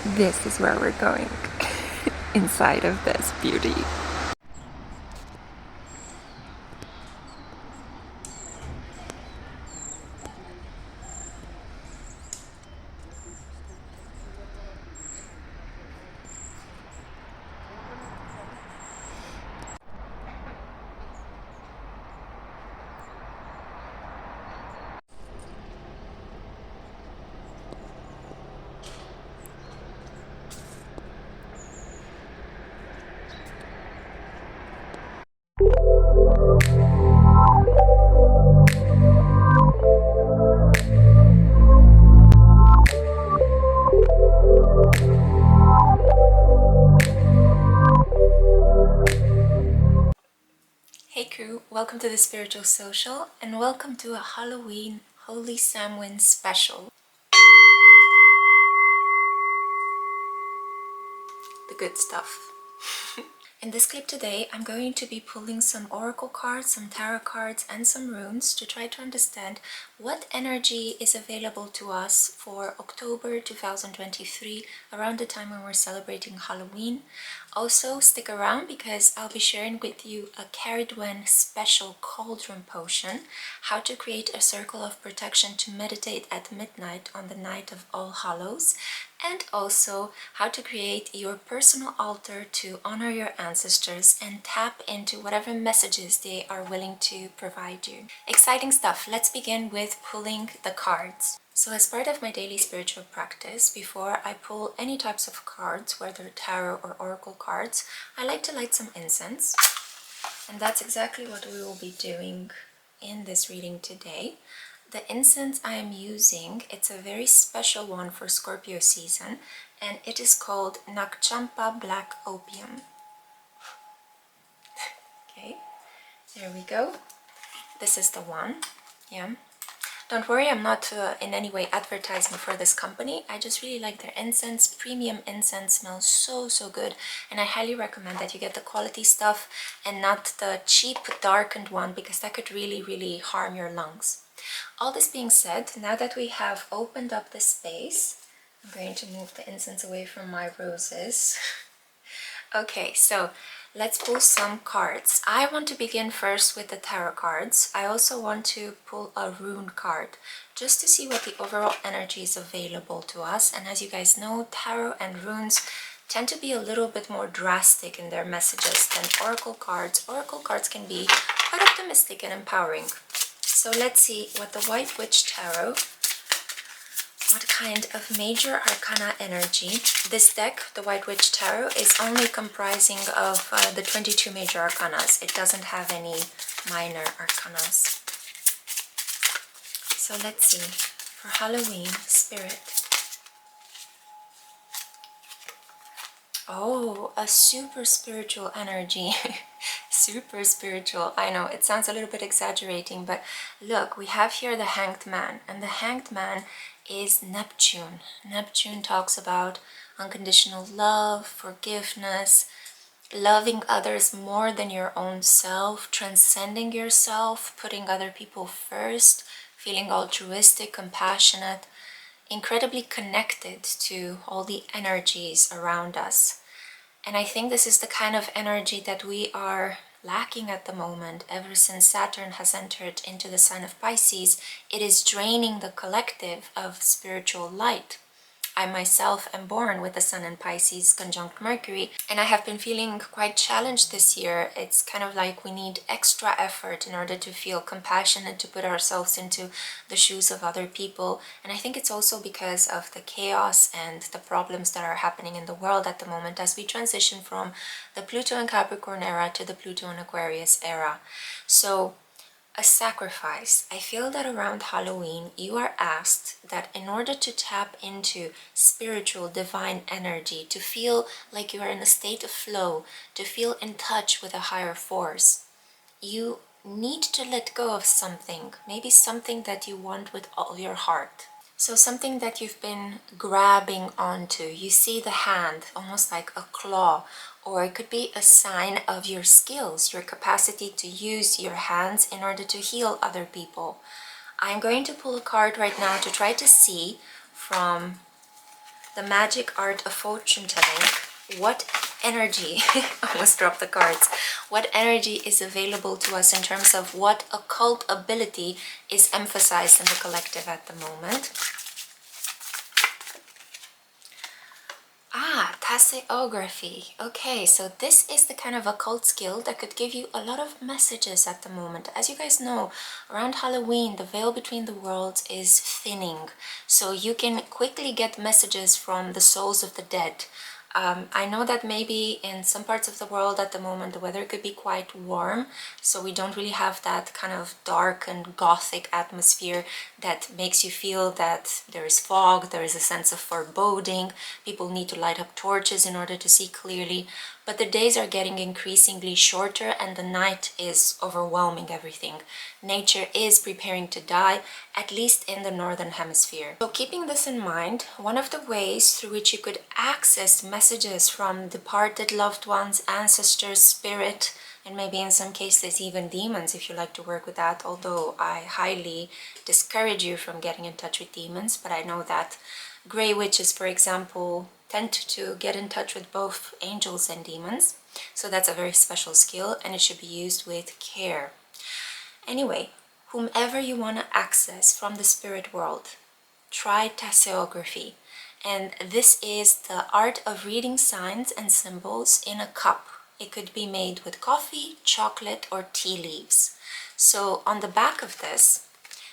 this is where we're going, inside of this beauty. Hey crew, welcome to the Spiritual Social and welcome to a Halloween Holy Samhain special. The good stuff. In this clip today, I'm going to be pulling some oracle cards, some tarot cards and some runes to try to understand what energy is available to us for October 2023, around the time when we're celebrating Halloween. Also, stick around because I'll be sharing with you a Cerridwen special cauldron potion, how to create a circle of protection to meditate at midnight on the night of All Hallows, and also how to create your personal altar to honor your ancestors and tap into whatever messages they are willing to provide you. Exciting stuff. Let's begin with pulling the cards. So as part of my daily spiritual practice, before I pull any types of cards, whether tarot or oracle cards, I like to light some incense. And that's exactly what we will be doing in this reading today. The incense I am using, it's a very special one for Scorpio season, and it is called Nakchampa Black Opium. Okay, there we go. This is the one. Yeah. Don't worry, I'm not in any way advertising for this company. I just really like their incense. Premium incense smells so good, and I highly recommend that you get the quality stuff and not the cheap darkened one, because that could really harm your lungs. All this being said, now that we have opened up the space, I'm going to move the incense away from my roses. Okay, so let's pull some cards. I want to begin first with the tarot cards. I also want to pull a rune card just to see what the overall energy is available to us. And as you guys know, tarot and runes tend to be a little bit more drastic in their messages than oracle cards. Oracle cards can be quite optimistic and empowering. So let's see what the White Witch Tarot, what kind of major arcana energy. This deck, the White Witch Tarot, is only comprising of the 22 major arcanas. It doesn't have any minor arcanas. So let's see, for Halloween, Spirit. Oh, a super spiritual energy. Super spiritual. I know it sounds a little bit exaggerating, but look, we have here the Hanged Man, and the Hanged Man is Neptune. Neptune talks about unconditional love, forgiveness, loving others more than your own self, transcending yourself, putting other people first, feeling altruistic, compassionate, incredibly connected to all the energies around us. And I think this is the kind of energy that we are lacking at the moment. Ever since Saturn has entered into the sign of Pisces, it is draining the collective of spiritual light. I myself am born with the Sun in Pisces conjunct Mercury, and I have been feeling quite challenged this year. It's kind of like we need extra effort in order to feel compassionate, to put ourselves into the shoes of other people. And I think it's also because of the chaos and the problems that are happening in the world at the moment as we transition from the Pluto and Capricorn era to the Pluto and Aquarius era. So a sacrifice. I feel that around Halloween you are asked that in order to tap into spiritual divine energy, to feel like you are in a state of flow, to feel in touch with a higher force, you need to let go of something, maybe something that you want with all your heart. So something that you've been grabbing onto. You see the hand, almost like a claw, or it could be a sign of your skills, your capacity to use your hands in order to heal other people. I'm going to pull a card right now to try to see from the magic art of fortune telling, what energy, almost dropped the cards, what energy is available to us in terms of what occult ability is emphasized in the collective at the moment. Ah, tasseography. Okay, so this is the kind of occult skill that could give you a lot of messages at the moment. As you guys know, around Halloween, the veil between the worlds is thinning. So you can quickly get messages from the souls of the dead. I know that maybe in some parts of the world at the moment the weather could be quite warm, so we don't really have that kind of dark and gothic atmosphere that makes you feel that there is fog, there is a sense of foreboding, people need to light up torches in order to see clearly. But the days are getting increasingly shorter and the night is overwhelming everything. Nature is preparing to die, at least in the northern hemisphere. So keeping this in mind, one of the ways through which you could access messages from departed loved ones, ancestors, spirit, and maybe in some cases even demons if you like to work with that, although I highly discourage you from getting in touch with demons. But I know that Grey witches, for example, tend to get in touch with both angels and demons. So that's a very special skill and it should be used with care. Anyway, whomever you want to access from the spirit world, try tasseography. And this is the art of reading signs and symbols in a cup. It could be made with coffee, chocolate, or tea leaves. So on the back of this,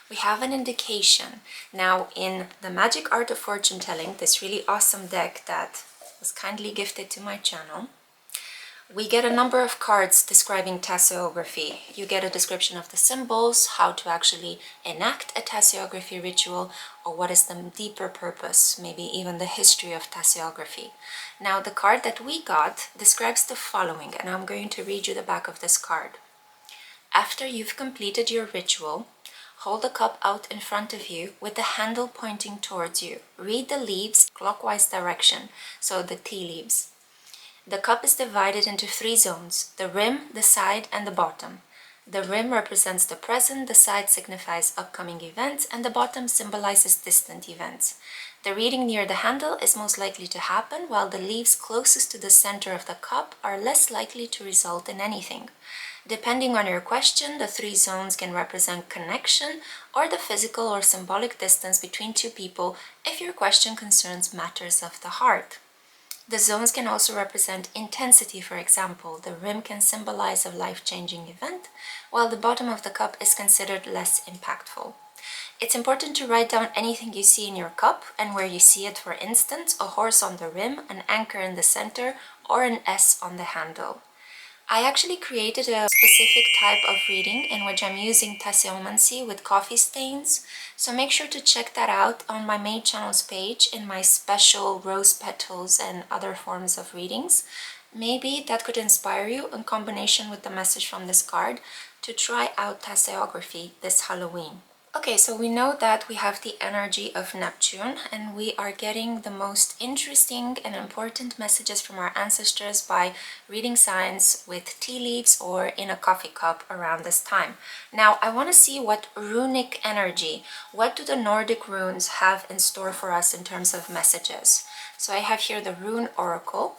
we have an indication. Now in the magic art of fortune telling, this really awesome deck that was kindly gifted to my channel, we get a number of cards describing tasseography. You get a description of the symbols, how to actually enact a tasseography ritual, or what is the deeper purpose, maybe even the history of tasseography. Now the card that we got describes the following, and I'm going to read you the back of this card. After you've completed your ritual, hold the cup out in front of you with the handle pointing towards you. Read the leaves clockwise direction, so the tea leaves. The cup is divided into 3 zones, the rim, the side, and the bottom. The rim represents the present, the side signifies upcoming events, and the bottom symbolizes distant events. The reading near the handle is most likely to happen, while the leaves closest to the center of the cup are less likely to result in anything. Depending on your question, the 3 zones can represent connection or the physical or symbolic distance between 2 people if your question concerns matters of the heart. The zones can also represent intensity, for example. The rim can symbolize a life-changing event, while the bottom of the cup is considered less impactful. It's important to write down anything you see in your cup and where you see it, for instance, a horse on the rim, an anchor in the center, or an S on the handle. I actually created a specific type of reading in which I'm using tasseomancy with coffee stains, so make sure to check that out on my main channel's page in my special rose petals and other forms of readings. Maybe that could inspire you in combination with the message from this card to try out tasseography this Halloween. Okay, so we know that we have the energy of Neptune and we are getting the most interesting and important messages from our ancestors by reading signs with tea leaves or in a coffee cup around this time. Now, I want to see what runic energy, what do the Nordic runes have in store for us in terms of messages. So I have here the Rune Oracle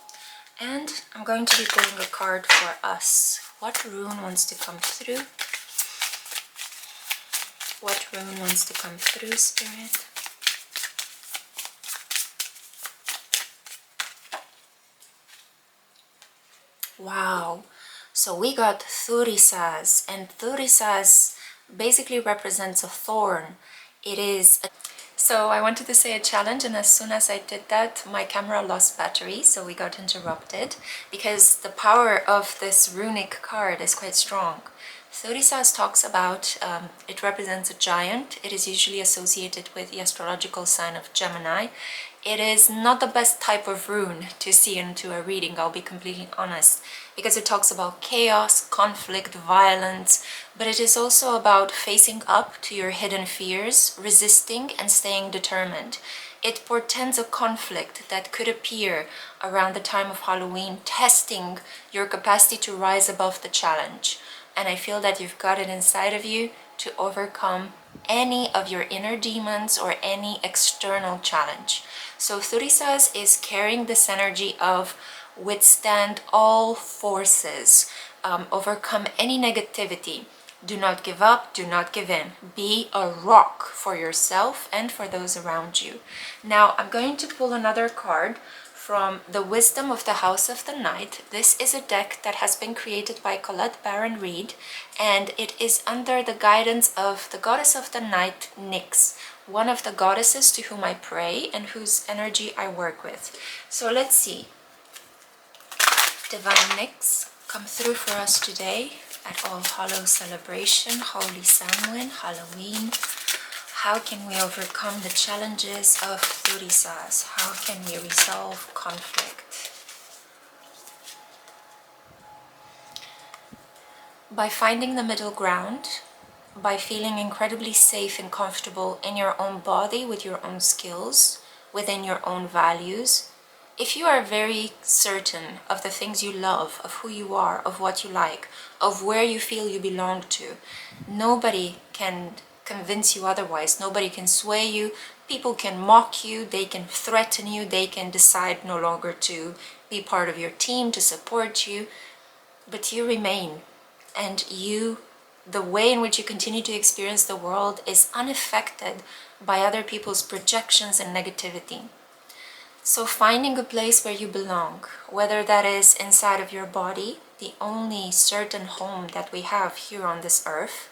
and I'm going to be pulling a card for us. What rune wants to come through? What rune wants to come through, Spirit? Wow, so we got Thurisaz, and Thurisaz basically represents a thorn. It is a... So I wanted to say a challenge, and as soon as I did that, my camera lost battery, so we got interrupted, because the power of this runic card is quite strong. Thurisaz talks about, it represents a giant. It is usually associated with the astrological sign of Gemini. It is not the best type of rune to see into a reading, I'll be completely honest, because it talks about chaos, conflict, violence, but it is also about facing up to your hidden fears, resisting and staying determined. It portends a conflict that could appear around the time of Halloween, testing your capacity to rise above the challenge. And I feel that you've got it inside of you to overcome any of your inner demons or any external challenge. So Thurisaz is carrying this energy of withstand all forces, overcome any negativity. Do not give up, do not give in. Be a rock for yourself and for those around you. Now, I'm going to pull another card from the Wisdom of the House of the Night. This is a deck that has been created by Colette Baron Reed, and it is under the guidance of the goddess of the night, Nyx, one of the goddesses to whom I pray and whose energy I work with. So let's see. Divine Nyx, come through for us today at All Hallows celebration, Holy Samhain, Halloween. How can we overcome the challenges of Thurisaz? How can we resolve conflict? By finding the middle ground, by feeling incredibly safe and comfortable in your own body, with your own skills, within your own values. If you are very certain of the things you love, of who you are, of what you like, of where you feel you belong to, nobody can convince you otherwise. Nobody can sway you. People can mock you, they can threaten you, they can decide no longer to be part of your team, to support you, but you remain. And the way in which you continue to experience the world is unaffected by other people's projections and negativity. So finding a place where you belong, whether that is inside of your body, the only certain home that we have here on this earth,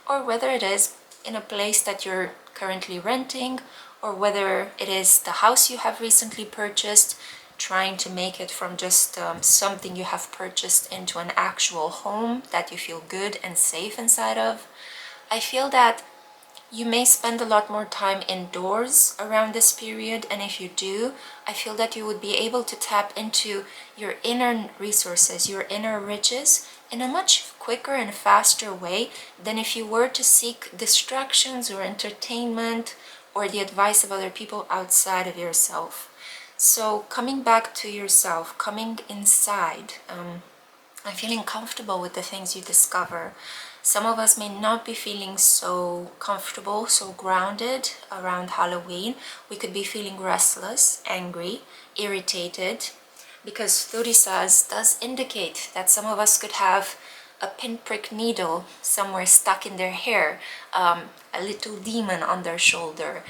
or whether it is in a place that you're currently renting, or whether it is the house you have recently purchased, trying to make it from just something you have purchased into an actual home that you feel good and safe inside of. I feel that you may spend a lot more time indoors around this period, and if you do, I feel that you would be able to tap into your inner resources, your inner riches, in a much quicker and faster way than if you were to seek distractions or entertainment or the advice of other people outside of yourself. So coming back to yourself, coming inside, I'm feeling comfortable with the things you discover. Some of us may not be feeling so comfortable, so grounded around Halloween. We could be feeling restless, angry, irritated, because Thurisaz does indicate that some of us could have a pinprick needle somewhere stuck in their hair, a little demon on their shoulder,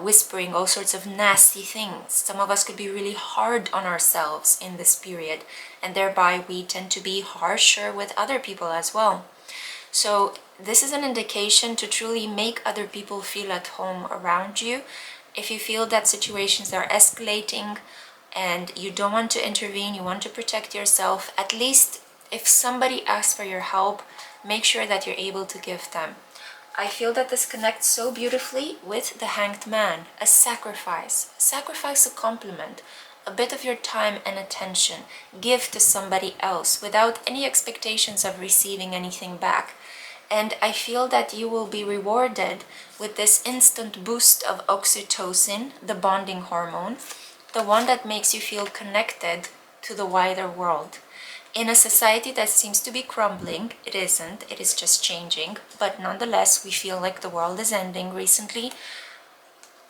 whispering all sorts of nasty things. Some of us could be really hard on ourselves in this period, and thereby we tend to be harsher with other people as well. So this is an indication to truly make other people feel at home around you. If you feel that situations are escalating and you don't want to intervene, you want to protect yourself, at least if somebody asks for your help, make sure that you're able to give them. I feel that this connects so beautifully with the Hanged Man, a sacrifice. Sacrifice a compliment, a bit of your time and attention. Give to somebody else without any expectations of receiving anything back. And I feel that you will be rewarded with this instant boost of oxytocin, the bonding hormone, the one that makes you feel connected to the wider world. In a society that seems to be crumbling, it isn't, it is just changing, but nonetheless we feel like the world is ending recently,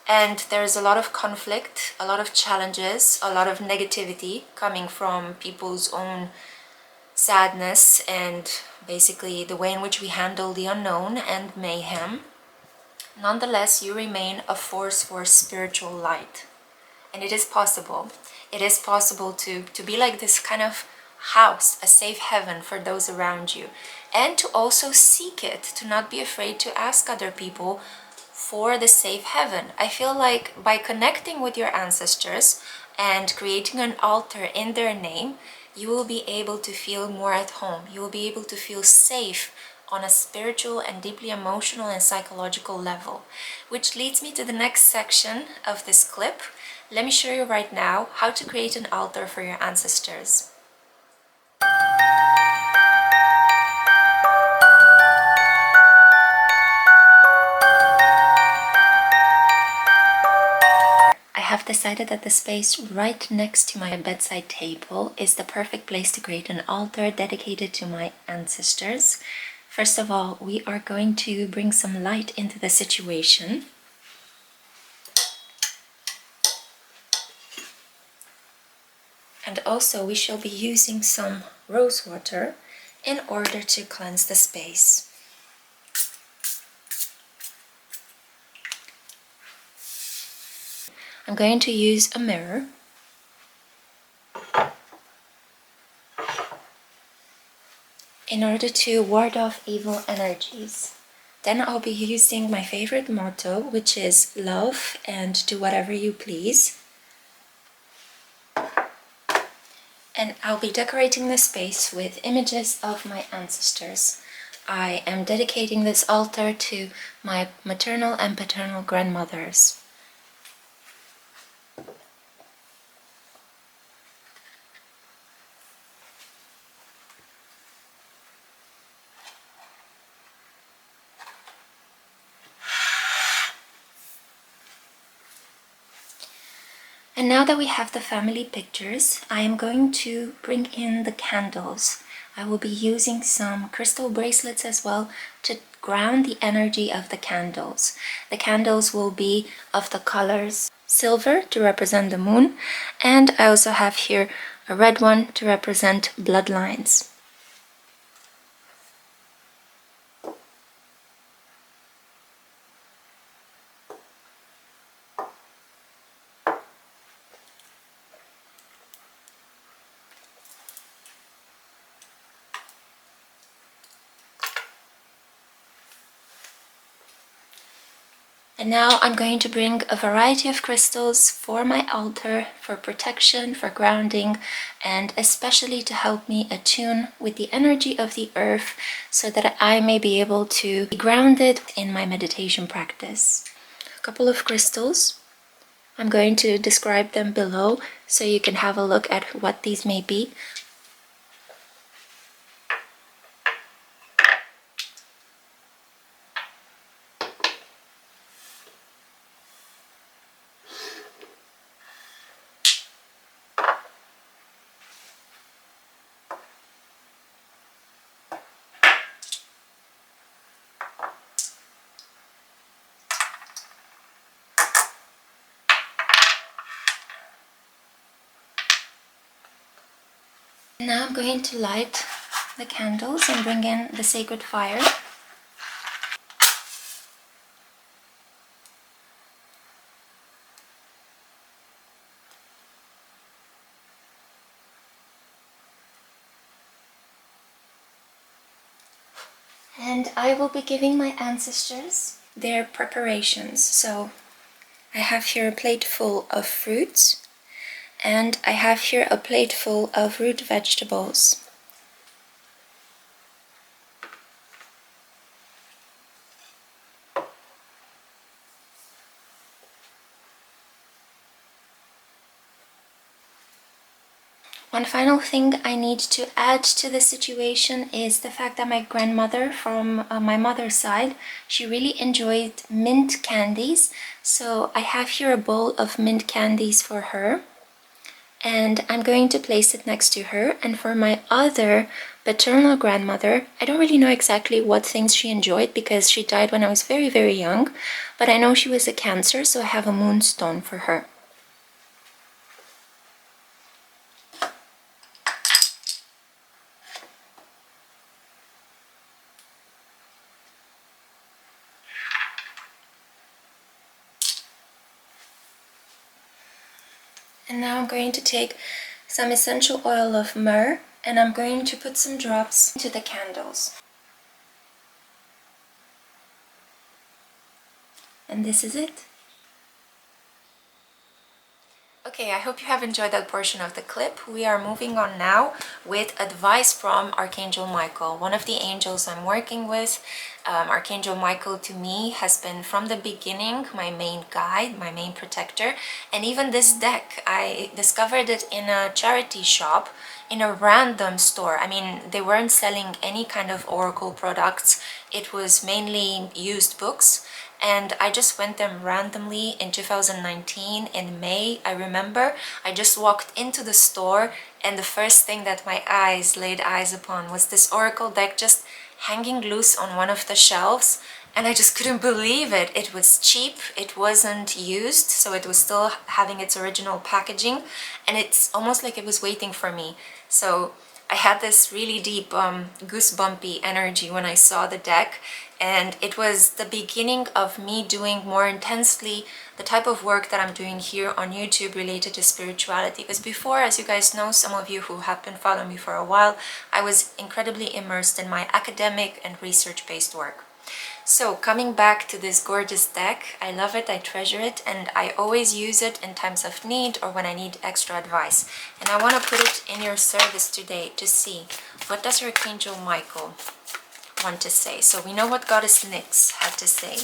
and there's a lot of conflict, a lot of challenges, a lot of negativity coming from people's own sadness and basically the way in which we handle the unknown and mayhem. Nonetheless, you remain a force for spiritual light, and it is possible. It is possible to be like this kind of house, a safe heaven for those around you, and to also seek it, to not be afraid to ask other people for the safe heaven. I feel like by connecting with your ancestors and creating an altar in their name, you will be able to feel more at home. You will be able to feel safe on a spiritual and deeply emotional and psychological level. Which leads me to the next section of this clip. Let me show you right now how to create an altar for your ancestors. I have decided that the space right next to my bedside table is the perfect place to create an altar dedicated to my ancestors. First of all, we are going to bring some light into the situation. And also we shall be using some rose water in order to cleanse the space. I'm going to use a mirror. In order to ward off evil energies. Then I'll be using my favorite motto, which is love and do whatever you please. And I'll be decorating the space with images of my ancestors. I am dedicating this altar to my maternal and paternal grandmothers. And now that we have the family pictures, I am going to bring in the candles. I will be using some crystal bracelets as well to ground the energy of the candles. The candles will be of the colors silver to represent the moon, and I also have here a red one to represent bloodlines. And now I'm going to bring a variety of crystals for my altar, for protection, for grounding, and especially to help me attune with the energy of the earth so that I may be able to be grounded in my meditation practice. A couple of crystals. I'm going to describe them below so you can have a look at what these may be. Now I'm going to light the candles and bring in the sacred fire. And I will be giving my ancestors their preparations. So I have here a plate full of fruits, and I have here a plate full of root vegetables. One final thing I need to add to the situation is the fact that my grandmother from my mother's side, she really enjoyed mint candies. So I have here a bowl of mint candies for her. And I'm going to place it next to her. And for my other paternal grandmother, I don't really know exactly what things she enjoyed because she died when I was very, very young. But I know she was a Cancer, so I have a moonstone for her. And now I'm going to take some essential oil of myrrh and I'm going to put some drops into the candles. And this is it. Okay, I hope you have enjoyed that portion of the clip. We are moving on now with advice from Archangel Michael, one of the angels I'm working with. Archangel Michael to me has been from the beginning my main guide, my main protector. And even this deck, I discovered it in a charity shop in a random store. I mean, they weren't selling any kind of oracle products. It was mainly used books. And I just went them randomly in 2019 in May. I remember I just walked into the store and the first thing that my eyes laid eyes upon was this oracle deck just hanging loose on one of the shelves, and I just couldn't believe it. It was cheap, it wasn't used, so it was still having its original packaging, and it's almost like it was waiting for me. So I had this really deep goosebumpy energy when I saw the deck, and it was the beginning of me doing more intensely the type of work that I'm doing here on YouTube related to spirituality. Because before, as you guys know, some of you who have been following me for a while, I was incredibly immersed in my academic and research-based work. So coming back to this gorgeous deck, I love it, I treasure it, and I always use it in times of need or when I need extra advice. And I want to put it in your service today to see what does Archangel Michael want to say. So we know what Goddess Nyx had to say,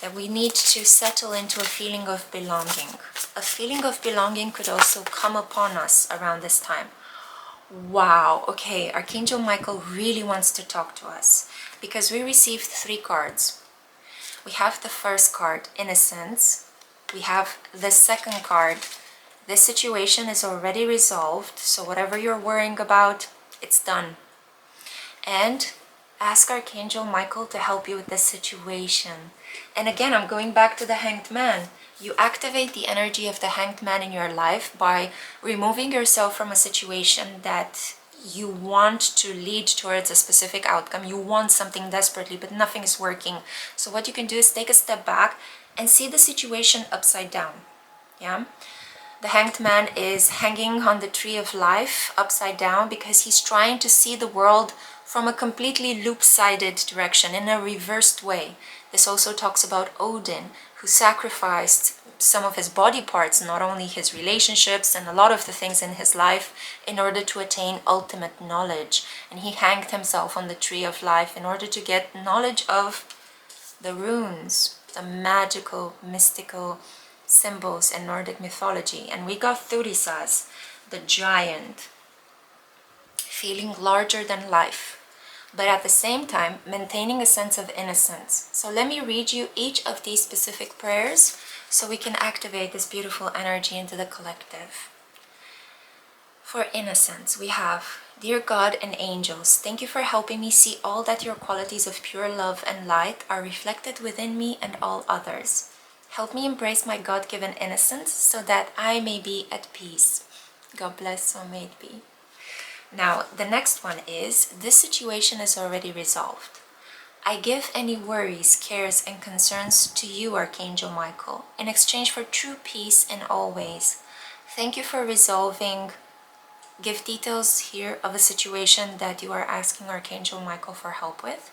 that we need to settle into a feeling of belonging. A feeling of belonging could also come upon us around this time. Wow, okay, Archangel Michael really wants to talk to us because we received 3 cards. We have the first card, Innocence. We have the second card, this situation is already resolved, so whatever you're worrying about, it's done. And ask Archangel Michael to help you with this situation. And again, I'm going back to the Hanged Man. You activate the energy of the Hanged Man in your life by removing yourself from a situation that you want to lead towards a specific outcome. You want something desperately, but nothing is working. So what you can do is take a step back and see the situation upside down. Yeah? The Hanged Man is hanging on the tree of life upside down because he's trying to see the world from a completely loop-sided direction, in a reversed way. This also talks about Odin, who sacrificed some of his body parts, not only his relationships and a lot of the things in his life, in order to attain ultimate knowledge. And he hanged himself on the tree of life in order to get knowledge of the runes, the magical, mystical symbols in Nordic mythology. And we got Thurisaz, the giant, feeling larger than life, but at the same time maintaining a sense of innocence. So let me read you each of these specific prayers so we can activate this beautiful energy into the collective. For innocence, we have, Dear God and angels, thank you for helping me see all that your qualities of pure love and light are reflected within me and all others. Help me embrace my God-given innocence so that I may be at peace. God bless, so may it be. Now, the next one is, this situation is already resolved. I give any worries, cares, and concerns to you, Archangel Michael, in exchange for true peace in all ways. Thank you for resolving. Give details here of a situation that you are asking Archangel Michael for help with,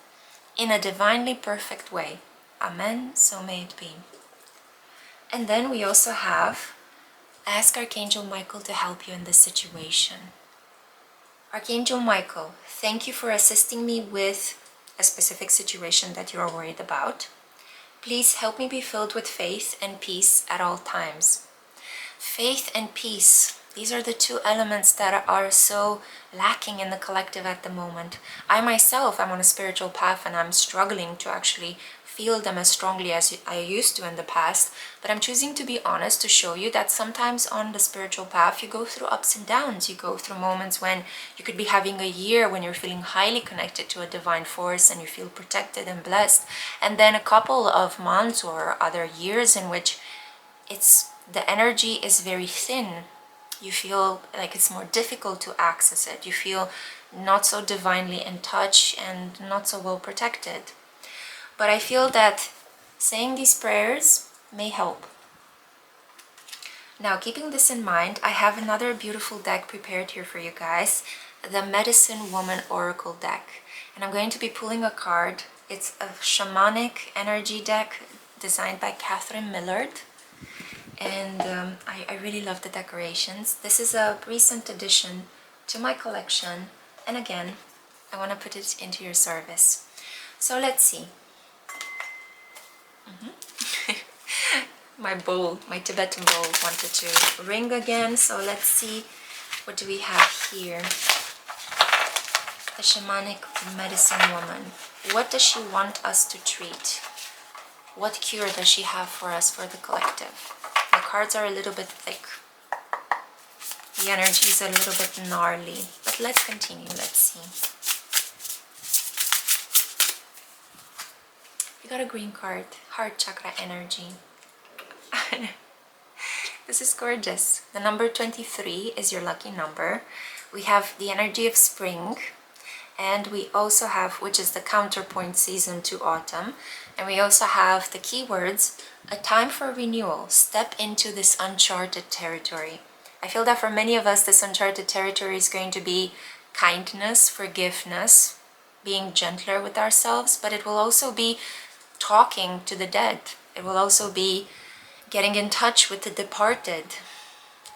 in a divinely perfect way. Amen, so may it be. And then we also have, ask Archangel Michael to help you in this situation. Archangel Michael, thank you for assisting me with a specific situation that you are worried about. Please help me be filled with faith and peace at all times. Faith and peace, these are the 2 elements that are so lacking in the collective at the moment. I myself am on a spiritual path and I'm struggling to actually feel them as strongly as I used to in the past, but I'm choosing to be honest to show you that sometimes on the spiritual path you go through ups and downs. You go through moments when you could be having a year when you're feeling highly connected to a divine force and you feel protected and blessed, and then a couple of months or other years in which the energy is very thin. You feel like it's more difficult to access it. You feel not so divinely in touch and not so well protected. But I feel that saying these prayers may help. Now, keeping this in mind, I have another beautiful deck prepared here for you guys, the Medicine Woman Oracle deck. And I'm going to be pulling a card. It's a shamanic energy deck designed by Catherine Millard. And I really love the decorations. This is a recent addition to my collection. And again, I want to put it into your service. So let's see. My bowl, my Tibetan bowl wanted to ring again, so let's see, what do we have here? The Shamanic Medicine Woman. What does she want us to treat? What cure does she have for us for the collective? The cards are a little bit thick. The energy is a little bit gnarly, but let's continue, let's see. got a green card, heart chakra energy. This is gorgeous. The number 23 is your lucky number. We have the energy of spring, and we also have, which is the counterpoint season to autumn, and we also have the keywords, a time for renewal, step into this uncharted territory. I feel that for many of us, this uncharted territory is going to be kindness, forgiveness, being gentler with ourselves, but it will also be talking to the dead. It will also be getting in touch with the departed.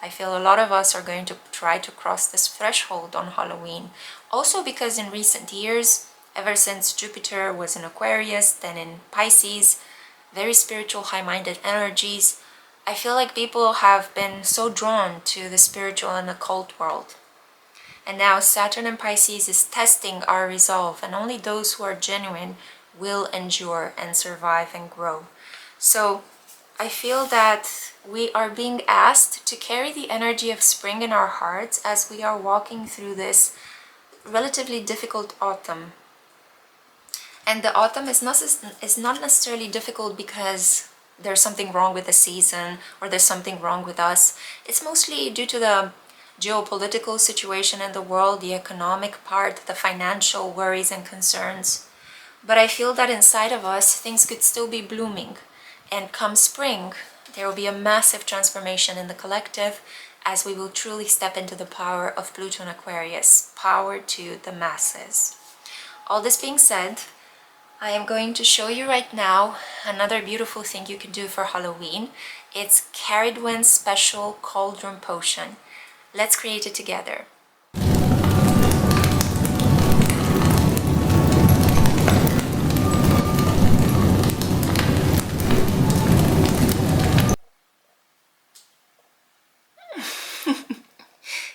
I feel a lot of us are going to try to cross this threshold on Halloween. Also because in recent years, ever since Jupiter was in Aquarius, then in Pisces, very spiritual, high-minded energies, I feel like people have been so drawn to the spiritual and occult world. And now Saturn in Pisces is testing our resolve, and only those who are genuine will endure and survive and grow. So I feel that we are being asked to carry the energy of spring in our hearts as we are walking through this relatively difficult autumn. And the autumn is not necessarily difficult because there's something wrong with the season or there's something wrong with us. It's mostly due to the geopolitical situation in the world, the economic part, the financial worries and concerns. But I feel that inside of us, things could still be blooming. And come spring, there will be a massive transformation in the collective as we will truly step into the power of Pluto and Aquarius, power to the masses. All this being said, I am going to show you right now another beautiful thing you can do for Halloween. It's Cerridwen's special cauldron potion. Let's create it together.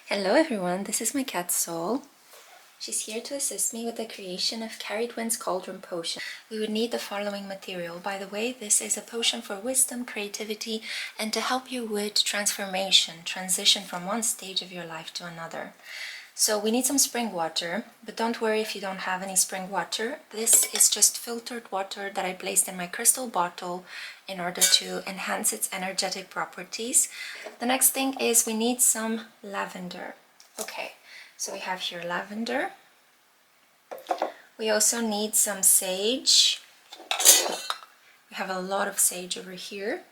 Hello everyone, this is my cat Soul. She's here to assist me with the creation of Cerridwen's cauldron potion. We would need the following material. By the way, this is a potion for wisdom, creativity, and to help you with transformation, transition from one stage of your life to another. So we need some spring water, but don't worry if you don't have any spring water. This is just filtered water that I placed in my crystal bottle in order to enhance its energetic properties. The next thing is we need some lavender. Okay, so we have here lavender. We also need some sage. We have a lot of sage over here.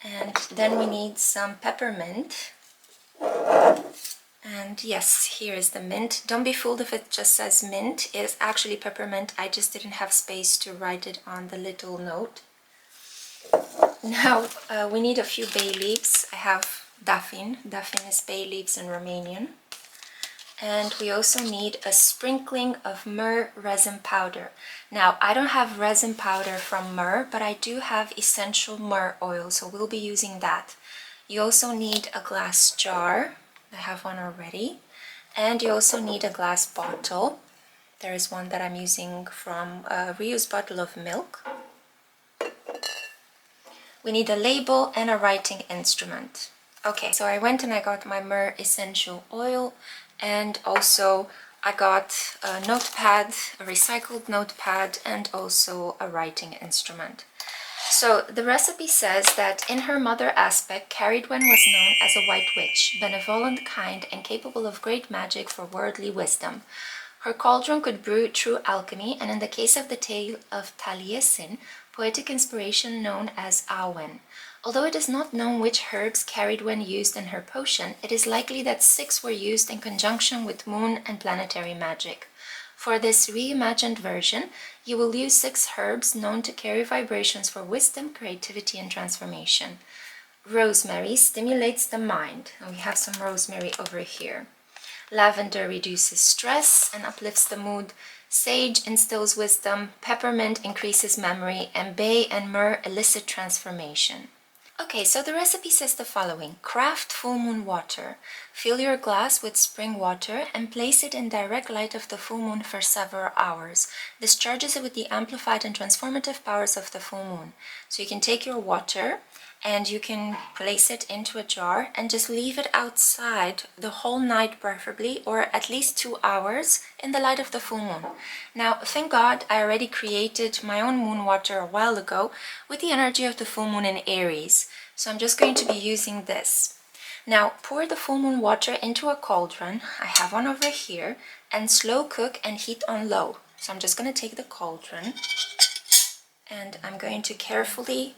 And then we need some peppermint. And yes, here is the mint. Don't be fooled if it just says mint. It is actually peppermint. I just didn't have space to write it on the little note. Now we need a few bay leaves. I have daphne. Daphne is bay leaves in Romanian. And we also need a sprinkling of myrrh resin powder. Now, I don't have resin powder from myrrh, but I do have essential myrrh oil, so we'll be using that. You also need a glass jar. I have one already. And you also need a glass bottle. There is one that I'm using from a reused bottle of milk. We need a label and a writing instrument. Okay, so I went and I got my myrrh essential oil, and also I got a notepad, a recycled notepad, and also a writing instrument. So the recipe says that in her mother aspect, Cerridwen was known as a white witch, benevolent, kind, and capable of great magic for worldly wisdom. Her cauldron could brew true alchemy, and in the case of the tale of Taliesin, poetic inspiration known as Awen. Although it is not known which herbs Cerridwen used in her potion, it is likely that 6 were used in conjunction with moon and planetary magic. For this reimagined version, you will use 6 herbs known to carry vibrations for wisdom, creativity, and transformation. Rosemary stimulates the mind, and we have some rosemary over here. Lavender reduces stress and uplifts the mood. Sage instills wisdom. Peppermint increases memory, and bay and myrrh elicit transformation. Okay, so the recipe says the following. Craft full moon water. Fill your glass with spring water and place it in direct light of the full moon for several hours. This charges it with the amplified and transformative powers of the full moon. So you can take your water and you can place it into a jar and just leave it outside the whole night preferably, or at least 2 hours in the light of the full moon. Now, thank God I already created my own moon water a while ago with the energy of the full moon in Aries. So I'm just going to be using this. Now, pour the full moon water into a cauldron. I have one over here, and slow cook and heat on low. So I'm just going to take the cauldron and I'm going to carefully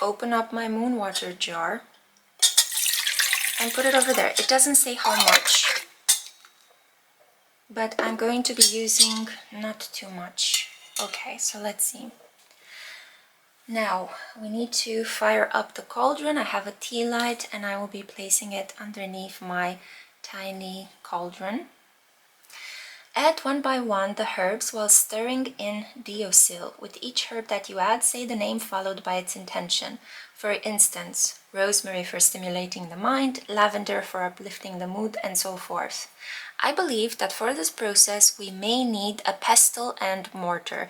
open up my moon water jar and put it over there. It doesn't say how much, but I'm going to be using not too much. Okay, so let's see. Now we need to fire up the cauldron. I have a tea light and I will be placing it underneath my tiny cauldron. Add one by one the herbs while stirring in diocil. With each herb that you add, say the name followed by its intention. For instance, rosemary for stimulating the mind, lavender for uplifting the mood, and so forth. I believe that for this process we may need a pestle and mortar.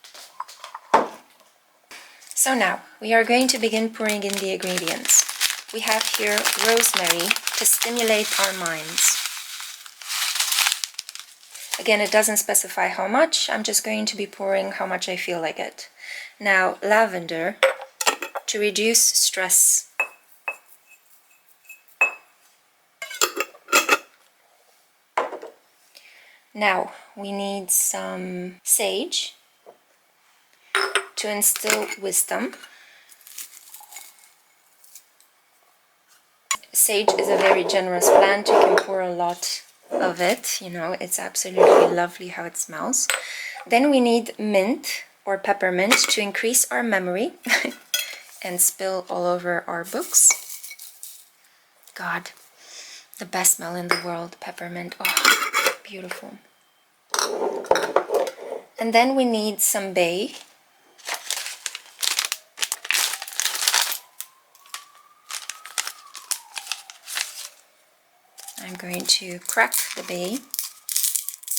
So now we are going to begin pouring in the ingredients. We have here rosemary to stimulate our minds. Again, it doesn't specify how much. I'm just going to be pouring how much I feel like it. Now, lavender to reduce stress. Now, we need some sage to instill wisdom. Sage is a very generous plant. You can pour a lot of it, you know, it's absolutely lovely how it smells. Then we need mint or peppermint to increase our memory and spill all over our books. God, the best smell in the world, peppermint. Oh, beautiful. And then we need some bay. I'm going to crack the bay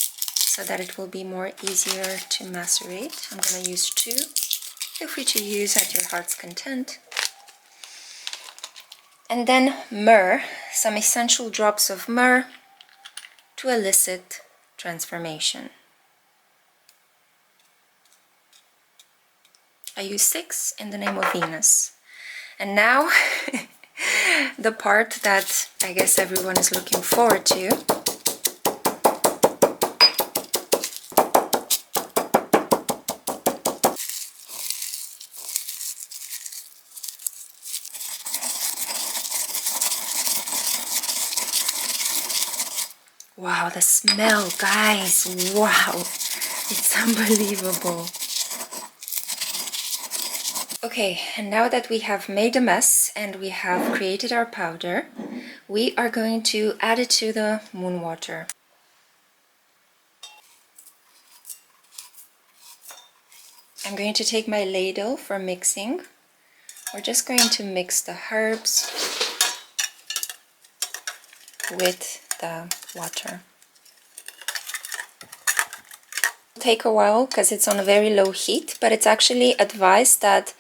so that it will be more easier to macerate. I'm going to use 2. Feel free to use at your heart's content. And then myrrh, some essential drops of myrrh to elicit transformation. I use 6 in the name of Venus. And now the part that I guess everyone is looking forward to. Wow, the smell, guys. Wow, it's unbelievable. Okay, and now that we have made a mess and we have created our powder, we are going to add it to the moon water. I'm going to take my ladle for mixing. We're just going to mix the herbs with the water. It'll take a while because it's on a very low heat, but it's actually advised that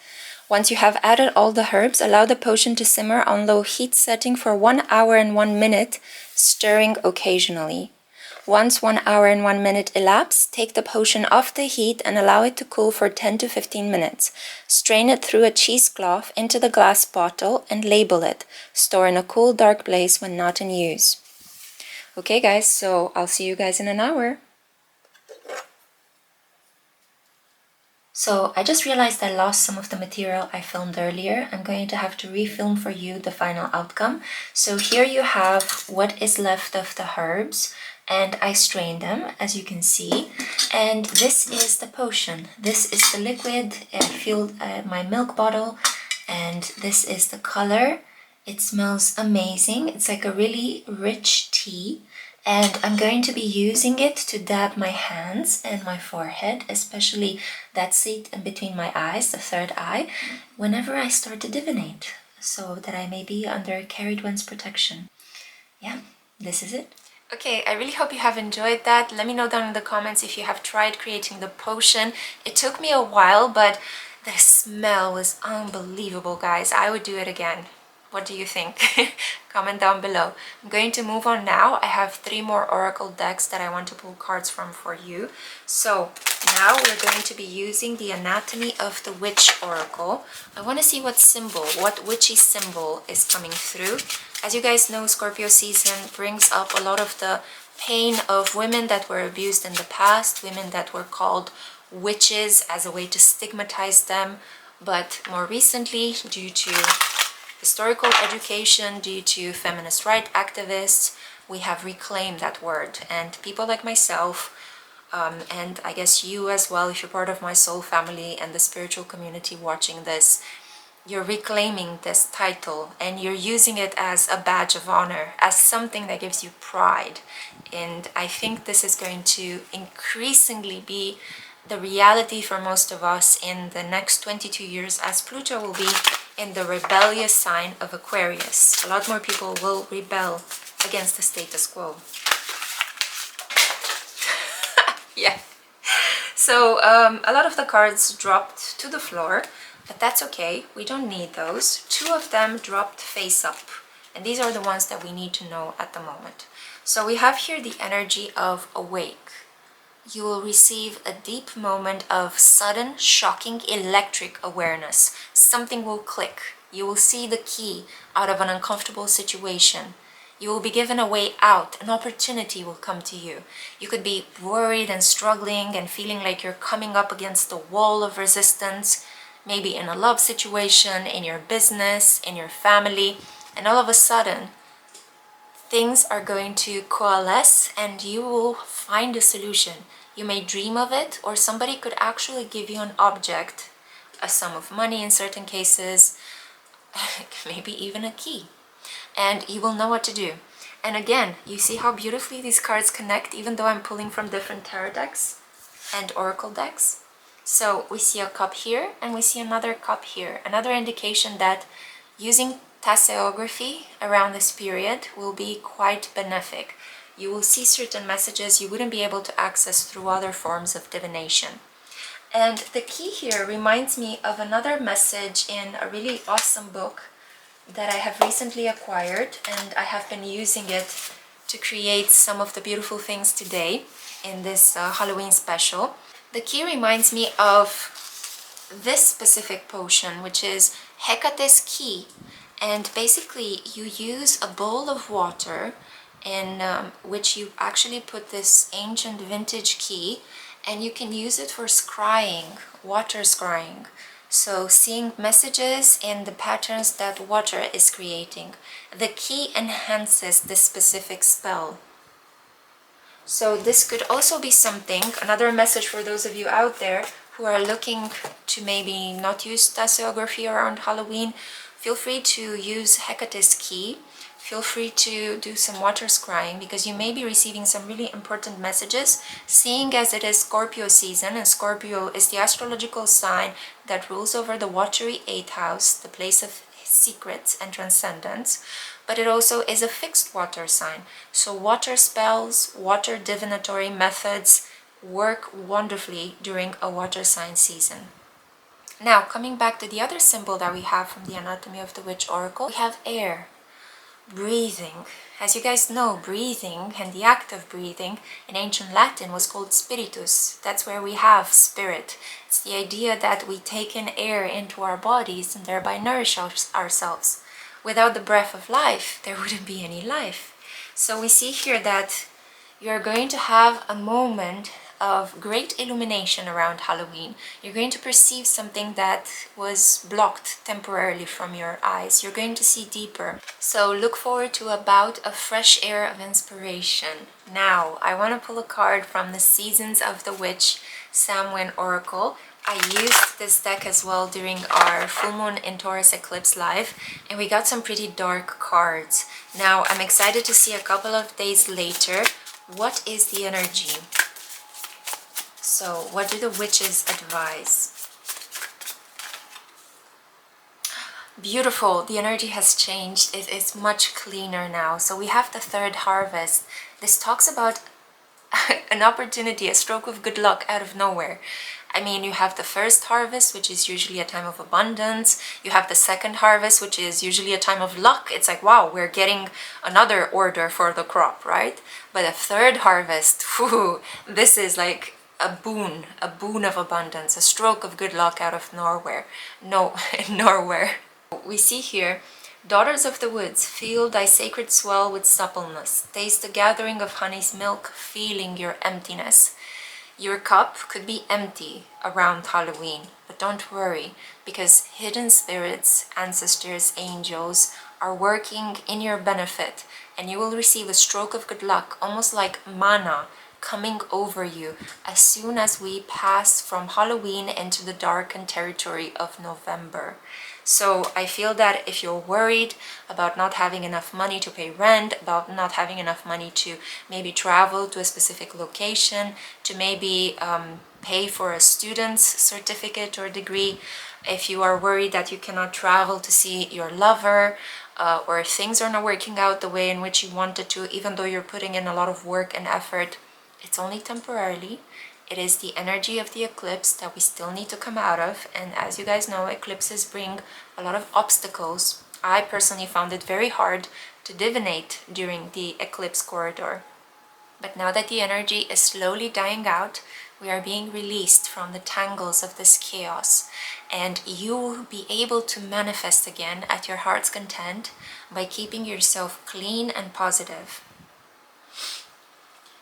once you have added all the herbs, allow the potion to simmer on low heat setting for 1 hour and 1 minute, stirring occasionally. Once 1 hour and 1 minute elapse, take the potion off the heat and allow it to cool for 10 to 15 minutes. Strain it through a cheesecloth into the glass bottle and label it. Store in a cool, dark place when not in use. Okay guys, so I'll see you guys in an hour. So I just realized I lost some of the material I filmed earlier. I'm going to have to refilm for you the final outcome. So here you have what is left of the herbs, and I strained them, as you can see. And this is the potion. This is the liquid. I filled my milk bottle, and this is the color. It smells amazing. It's like a really rich tea. And I'm going to be using it to dab my hands and my forehead, especially that seat in between my eyes, the third eye, whenever I start to divinate, so that I may be under Cerridwen's protection. Yeah, this is it. Okay, I really hope you have enjoyed that. Let me know down in the comments if you have tried creating the potion. It took me a while, but The smell was unbelievable, guys. I would do it again. What do you think? Comment down below. I'm going to move on now. I have 3 more oracle decks that I want to pull cards from for you. So now we're going to be using the Anatomy of the Witch Oracle. I want to see what witchy symbol is coming through. As you guys know, Scorpio season brings up a lot of the pain of women that were abused in the past, women that were called witches as a way to stigmatize them. But more recently, due to historical education, due to feminist rights activists, we have reclaimed that word. And people like myself, and I guess you as well, if you're part of my soul family and the spiritual community watching this, you're reclaiming this title and you're using it as a badge of honor, as something that gives you pride. And I think this is going to increasingly be the reality for most of us in the next 22 years, as Pluto will be in the rebellious sign of Aquarius. A lot more people will rebel against the status quo. Yeah. So a lot of the cards dropped to the floor, but that's okay. We don't need those. 2 of them dropped face up, and these are the ones that we need to know at the moment. So we have here the energy of awake. You will receive a deep moment of sudden, shocking, electric awareness. Something will click. You will see the key out of an uncomfortable situation. You will be given a way out. An opportunity will come to you. You could be worried and struggling and feeling like you're coming up against the wall of resistance, maybe in a love situation, in your business, in your family, and all of a sudden, things are going to coalesce and you will find a solution. You may dream of it, or somebody could actually give you an object, a sum of money in certain cases, maybe even a key, and you will know what to do. And again, you see how beautifully these cards connect, even though I'm pulling from different tarot decks and oracle decks. So we see a cup here and we see another cup here, another indication that using tasseography around this period will be quite benefic. You will see certain messages you wouldn't be able to access through other forms of divination. And the key here reminds me of another message in a really awesome book that I have recently acquired, and I have been using it to create some of the beautiful things today in this Halloween special. The key reminds me of this specific potion, which is Hecate's key. And basically you use a bowl of water in which you actually put this ancient vintage key, and you can use it for scrying, water scrying. So seeing messages in the patterns that water is creating. The key enhances this specific spell. So this could also be something, another message for those of you out there who are looking to maybe not use tasseography around Halloween. Feel free to use Hecate's key. Feel free to do some water scrying, because you may be receiving some really important messages, seeing as it is Scorpio season, and Scorpio is the astrological sign that rules over the watery 8th house, the place of secrets and transcendence, but it also is a fixed water sign. So water spells, water divinatory methods work wonderfully during a water sign season. Now, coming back to the other symbol that we have from the Anatomy of the Witch Oracle, we have air. Breathing. As you guys know, breathing and the act of breathing in ancient Latin was called spiritus. That's where we have spirit. It's the idea that we take in air into our bodies and thereby nourish ourselves. Without the breath of life, there wouldn't be any life. So we see here that you're going to have a moment of great illumination around Halloween. You're going to perceive something that was blocked temporarily from your eyes. You're going to see deeper. So look forward to a bout of fresh air of inspiration. Now, I want to pull a card from the Seasons of the Witch Samhain Oracle. I used this deck as well during our full moon in Taurus eclipse live, and we got some pretty dark cards. Now, I'm excited to see a couple of days later what is the energy. So, what do the witches advise? Beautiful, the energy has changed. It is much cleaner now. So we have the third harvest. This talks about an opportunity, a stroke of good luck out of nowhere. I mean, you have the first harvest, which is usually a time of abundance. You have the second harvest, which is usually a time of luck. It's like, wow, we're getting another order for the crop, right? But a third harvest, whew, this is like a boon of abundance, a stroke of good luck out of nowhere. No, nowhere. We see here, daughters of the woods, feel thy sacred swell with suppleness. Taste the gathering of honey's milk, feeling your emptiness. Your cup could be empty around Halloween, but don't worry, because hidden spirits, ancestors, angels are working in your benefit, and you will receive a stroke of good luck, almost like mana coming over you as soon as we pass from Halloween into the darkened territory of November. So I feel that if you're worried about not having enough money to pay rent, about not having enough money to maybe travel to a specific location, to maybe pay for a student's certificate or degree, if you are worried that you cannot travel to see your lover, or things are not working out the way in which you wanted to, even though you're putting in a lot of work and effort, it's only temporarily. It is the energy of the eclipse that we still need to come out of, and as you guys know, eclipses bring a lot of obstacles. I personally found it very hard to divinate during the eclipse corridor. But now that the energy is slowly dying out, we are being released from the tangles of this chaos, and you will be able to manifest again at your heart's content by keeping yourself clean and positive.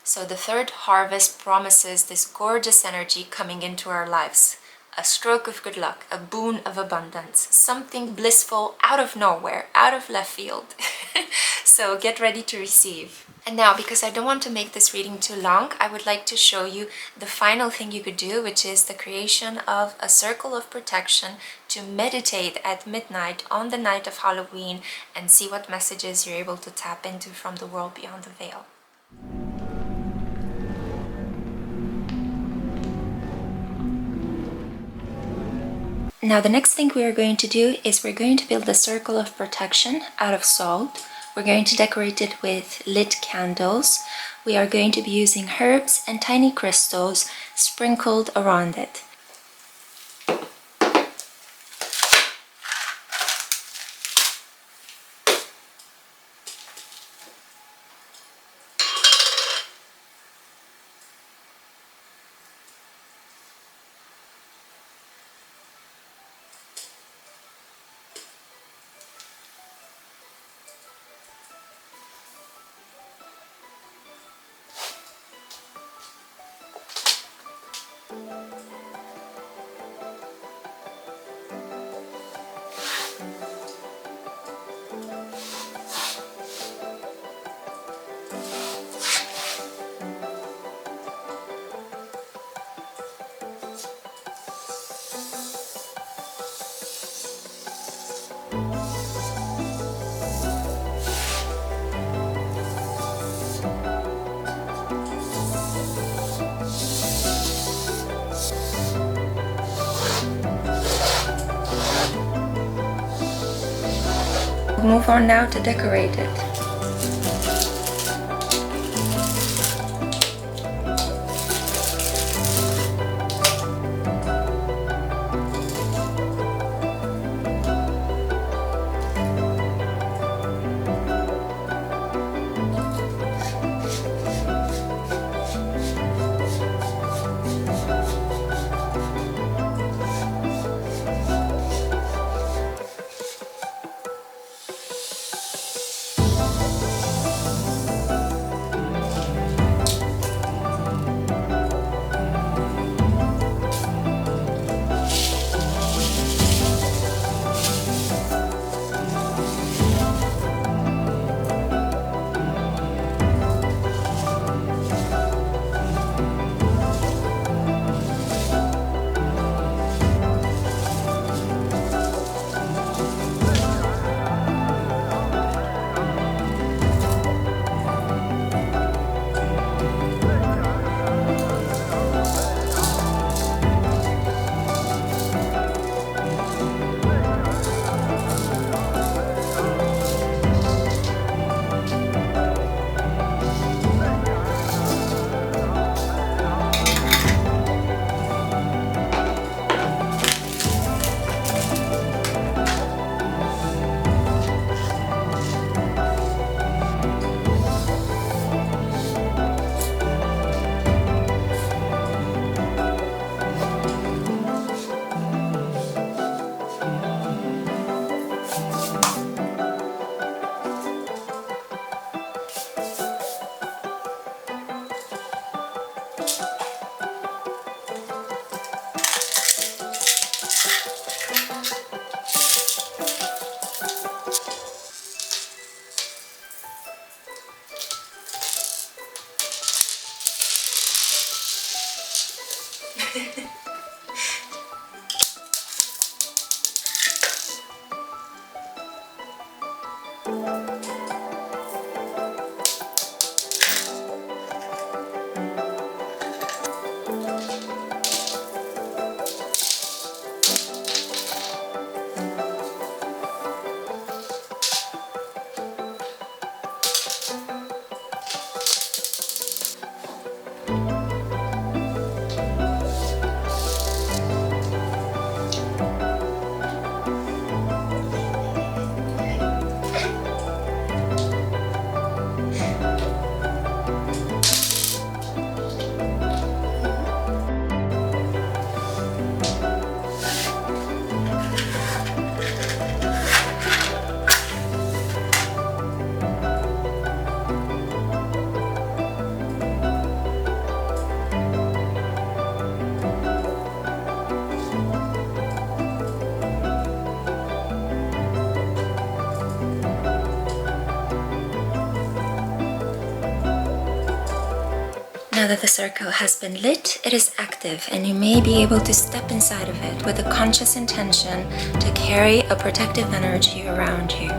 So the third harvest promises this gorgeous energy coming into our lives. A stroke of good luck, a boon of abundance, something blissful out of nowhere, out of left field. So get ready to receive. And now, because I don't want to make this reading too long, I would like to show you the final thing you could do, which is the creation of a circle of protection to meditate at midnight on the night of Halloween and see what messages you're able to tap into from the world beyond the veil. Now the next thing we are going to do is we're going to build a circle of protection out of salt. We're going to decorate it with lit candles. We are going to be using herbs and tiny crystals sprinkled around it. Move on now to decorate it. now that the circle has been lit, it is active and you may be able to step inside of it with a conscious intention to carry a protective energy around you.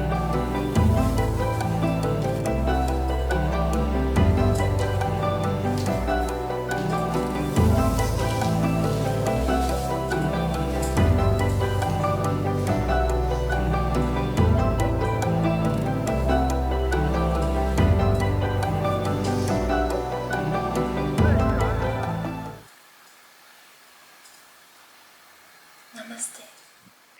Namaste.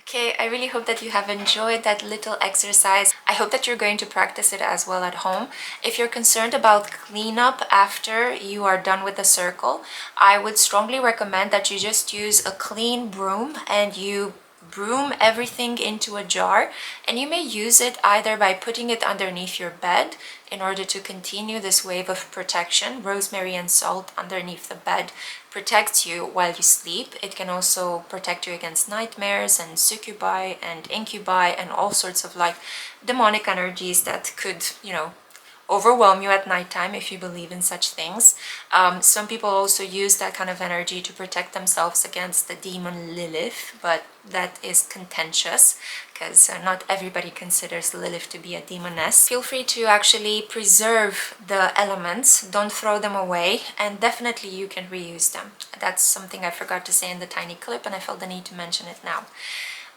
Okay, I really hope that you have enjoyed that little exercise. I hope that you're going to practice it as well at home. If you're concerned about cleanup after you are done with the circle, I would strongly recommend that you just use a clean broom and you broom everything into a jar, and you may use it either by putting it underneath your bed in order to continue this wave of protection. Rosemary and salt underneath the bed protects you while you sleep. It can also protect you against nightmares and succubi and incubi and all sorts of like demonic energies that could, overwhelm you at nighttime if you believe in such things. Some people also use that kind of energy to protect themselves against the demon Lilith, but that is contentious because not everybody considers Lilith to be a demoness. Feel free to actually preserve the elements, don't throw them away, and definitely you can reuse them. That's something I forgot to say in the tiny clip and I felt the need to mention it now.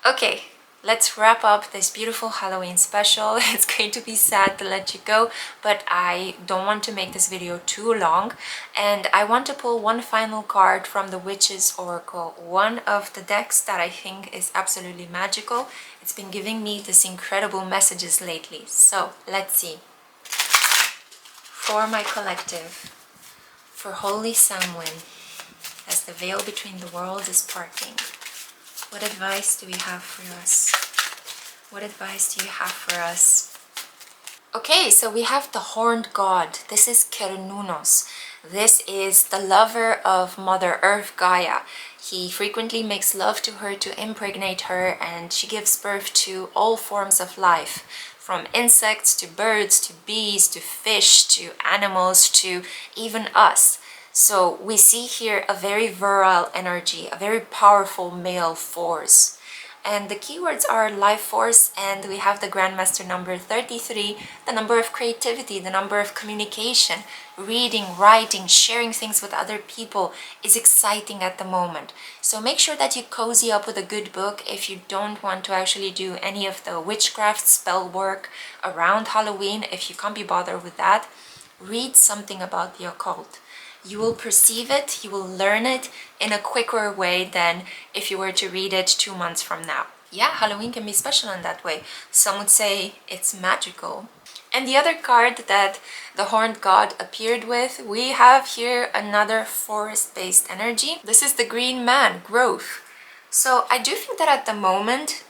Okay. Let's wrap up this beautiful Halloween special. It's going to be sad to let you go, but I don't want to make this video too long. And I want to pull one final card from the Witch's Oracle, one of the decks that I think is absolutely magical. It's been giving me these incredible messages lately. So let's see. For my collective, for Holy Samhain, as the veil between the worlds is parting, what advice do we have for us? What advice do you have for us? Okay, so we have the Horned God. This is Cernunnos. This is the lover of Mother Earth, Gaia. He frequently makes love to her to impregnate her, and she gives birth to all forms of life, from insects to birds to bees to fish to animals to even us. So we see here a very virile energy, a very powerful male force. And the keywords are life force, and we have the Grandmaster number 33, the number of creativity, the number of communication. Reading, writing, sharing things with other people is exciting at the moment. So make sure that you cozy up with a good book if you don't want to actually do any of the witchcraft spell work around Halloween. If you can't be bothered with that, read something about the occult. You will perceive it, you will learn it in a quicker way than if you were to read it 2 months from now. Yeah, Halloween can be special in that way. Some would say it's magical. And the other card that the Horned God appeared with, we have here another forest-based energy. This is the Green Man, growth. So I do think that at the moment,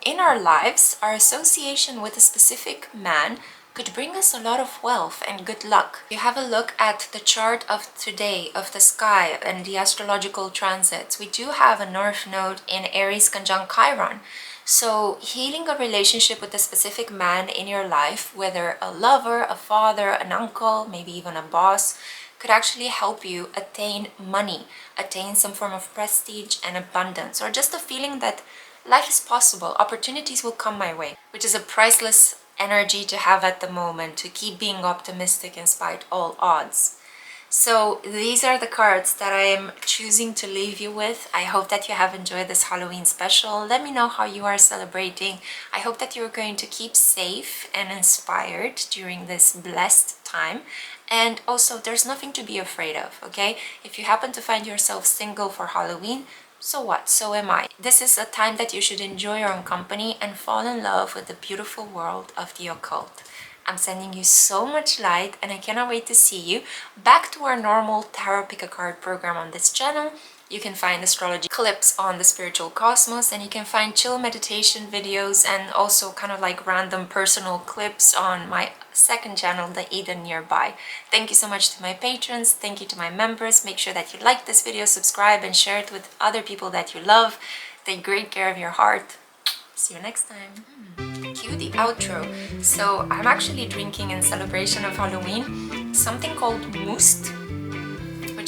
in our lives, our association with a specific man could bring us a lot of wealth and good luck. You have a look at the chart of today, of the sky and the astrological transits. We do have a North Node in Aries conjunct Chiron. So healing a relationship with a specific man in your life, whether a lover, a father, an uncle, maybe even a boss, could actually help you attain money, attain some form of prestige and abundance, or just a feeling that life is possible, opportunities will come my way, which is a priceless energy to have at the moment, to keep being optimistic in spite all odds. So these are the cards that I am choosing to leave you with. I hope that you have enjoyed this Halloween special. Let me know how you are celebrating. I hope that you're going to keep safe and inspired during this blessed time. And also, there's nothing to be afraid of, okay? If you happen to find yourself single for Halloween, so what? So am I. This is a time that you should enjoy your own company and fall in love with the beautiful world of the occult. I'm sending you so much light and I cannot wait to see you back to our normal Tarot Pick a Card program on this channel. You can find astrology clips on the Spiritual Cosmos, and you can find chill meditation videos and also kind of like random personal clips on my second channel, the Eden Nearby. Thank you so much to my patrons. Thank you to my members. Make sure that you like this video, subscribe, and share it with other people that you love. Take great care of your heart. See you next time. Cue the outro. So I'm actually drinking in celebration of Halloween something called mousse.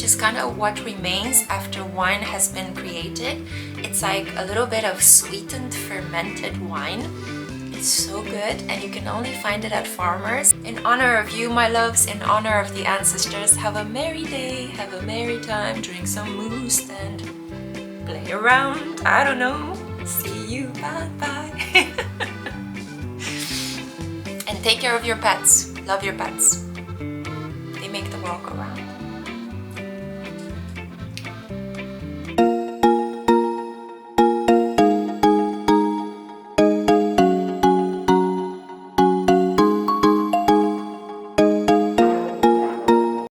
is kind of what remains after wine has been created. It's like a little bit of sweetened fermented wine. It's so good, and you can only find it at farmers. In honor of you, my loves, in honor of the ancestors, have a merry day, have a merry time, drink some moose and play around. I don't know. See you. Bye bye. And take care of your pets. Love your pets. They make the world go round.